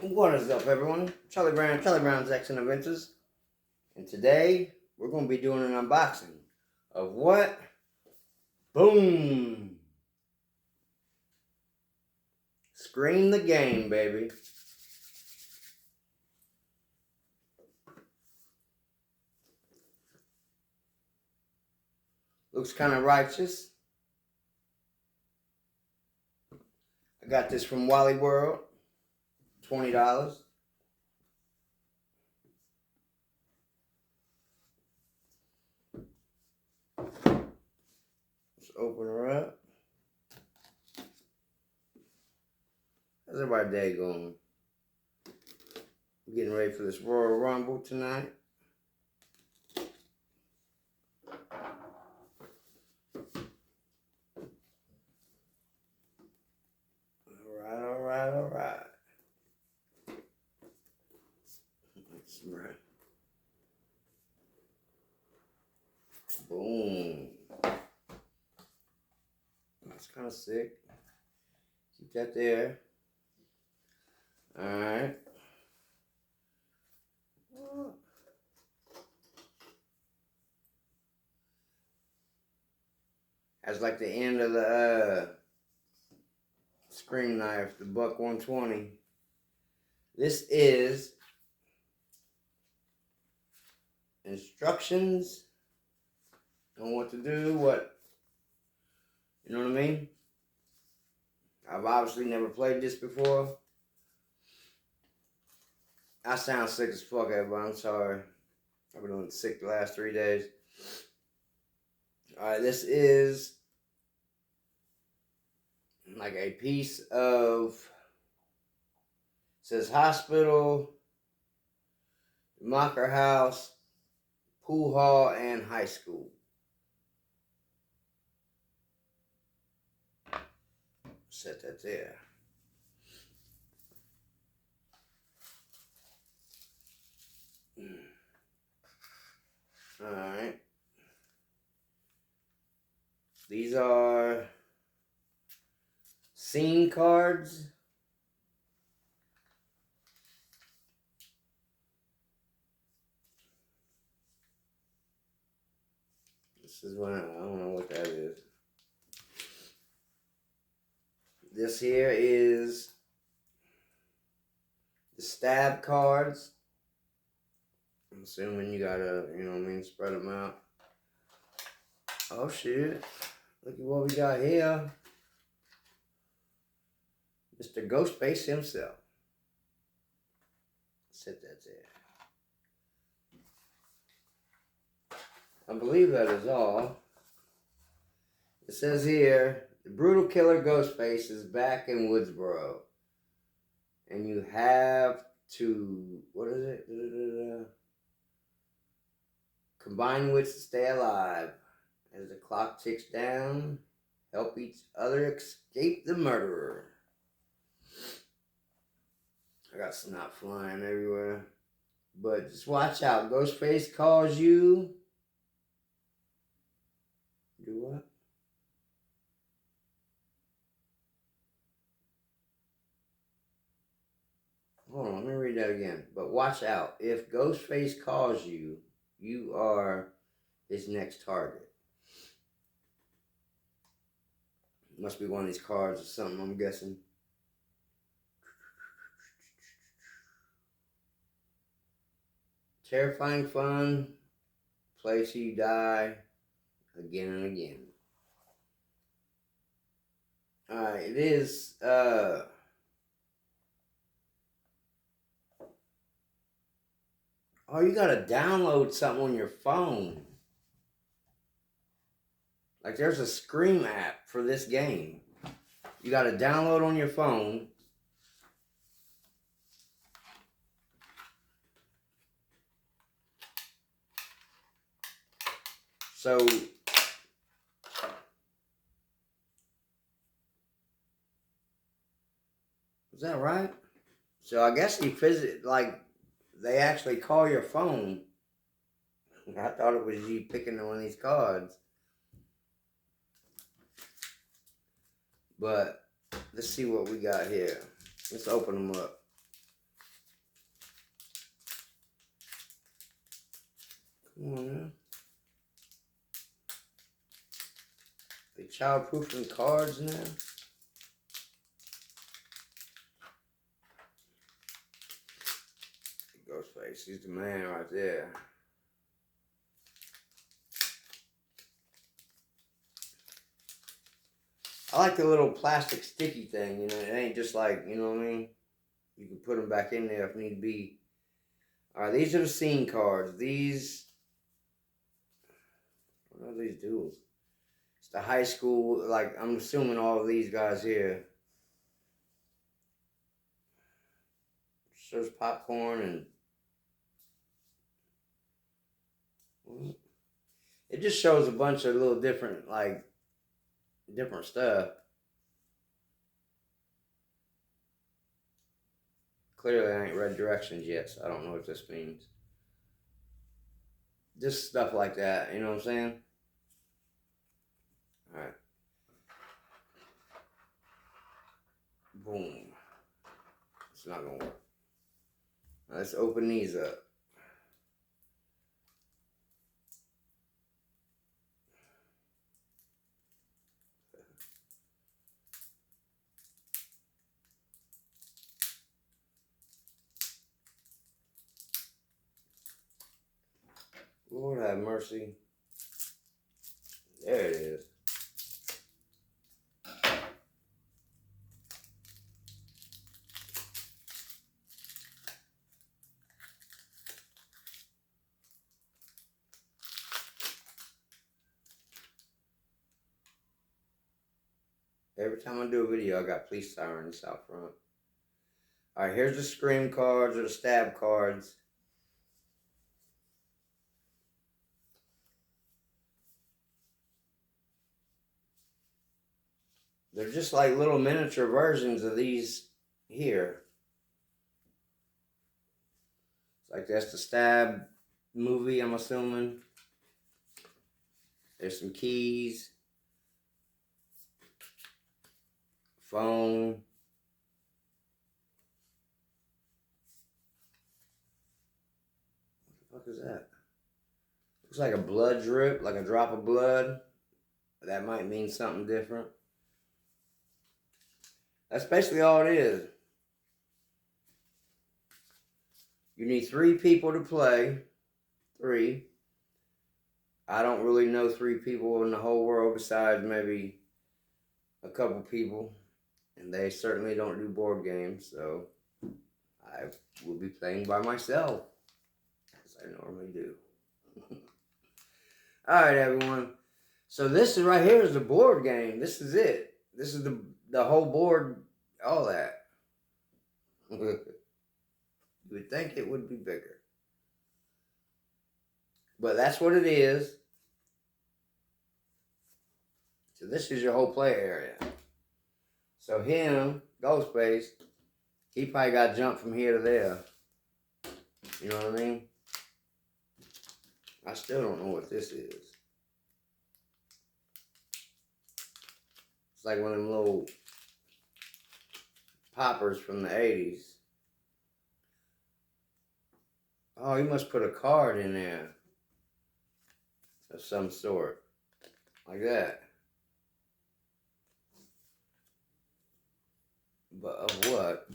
What is up, everyone? Charlie Brown's Excellent Adventures, and today we're going to be doing an unboxing of what? Boom! Scream the game, baby. Looks kind of righteous. I got this from Wally World, $20. Let's open her up. How's everybody's day going? We're getting ready for this Royal Rumble tonight. Alright. That's right. Boom. That's kind of sick. Keep that there. Alright. That's like the end of the Scream knife, the Buck 120. This is instructions on what to do, you know what I mean? I've obviously never played this before. I sound sick as fuck, everybody. I'm sorry. I've been sick the last 3 days. Alright, this is like a piece of, it says hospital, Mocker House, pool hall, and high school. Set that there. Alright. These are scene cards. This is one, I don't know what that is. This here is the stab cards. I'm assuming you gotta, you know what I mean, spread them out. Oh shit. Look at what we got here. Mr. Ghostface himself. Set that there. I believe that is all. It says here, the brutal killer Ghostface is back in Woodsboro. And you have to, what is it? Combine wits to stay alive. As the clock ticks down, help each other escape the murderer. I got snot flying everywhere. But just watch out. Ghostface calls you. Do what? Hold on, let me read that again. But watch out. If Ghostface calls you, you are his next target. Must be one of these cards or something, I'm guessing. Terrifying fun. Play till you die. Again and again. Alright, it is, oh, you gotta download something on your phone. Like there's a Scream app for this game. You gotta download on your phone. So, is that right? So I guess they actually call your phone. I thought it was you picking one of these cards. But let's see what we got here. Let's open them up. Come on now. They childproofing cards now. Ghostface, he's the man right there. I like the little plastic sticky thing, you know, it ain't just like, you know what I mean? You can put them back in there if need be. Alright, these are the scene cards. These, what are these duels? It's the high school, like, I'm assuming all of these guys here. Shows popcorn and it just shows a bunch of little different, like, different stuff. Clearly I ain't read directions yet, so I don't know what this means. Just stuff like that, you know what I'm saying? Alright. Boom. It's not gonna work. Now let's open these up. Lord have mercy. There it is. Every time I do a video, I got police sirens out front. Alright, here's the scream cards or the stab cards. They're just like little miniature versions of these here. It's like that's the stab movie, I'm assuming. There's some keys. Phone. What the fuck is that? Looks like a blood drip, like a drop of blood. That might mean something different. That's basically all it is. You need 3 people to play. 3. I don't really know 3 people in the whole world besides maybe a couple people. And they certainly don't do board games, so I will be playing by myself, as I normally do. Alright, everyone. So this is right here is the board game. This is it. This is the whole board, all that. You would think it would be bigger. But that's what it is. So this is your whole play area. So him, Ghostface, he probably got jumped from here to there. You know what I mean? I still don't know what this is. It's like one of them little poppers from the 80s. Oh, he must put a card in there of some sort. Like that. But of what?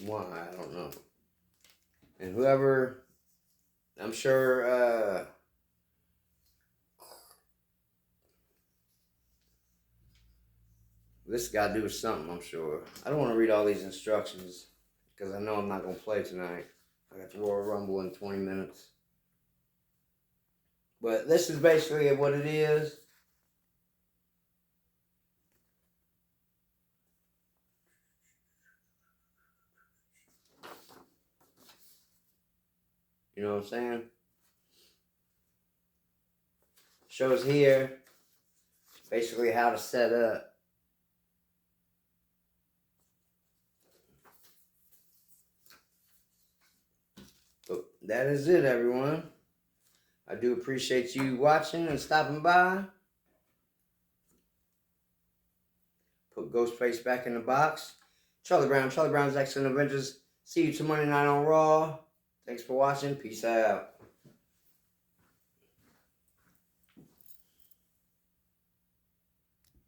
Why? I don't know. And whoever, I'm sure, this got to do with something, I'm sure. I don't want to read all these instructions because I know I'm not going to play tonight. I got the Royal Rumble in 20 minutes. But this is basically what it is. You know what I'm saying? Shows here basically how to set up. But that is it, everyone. I do appreciate you watching and stopping by. Put Ghostface back in the box. Charlie Brown's Excellent Adventures. See you tomorrow night on Raw. Thanks for watching. Peace out.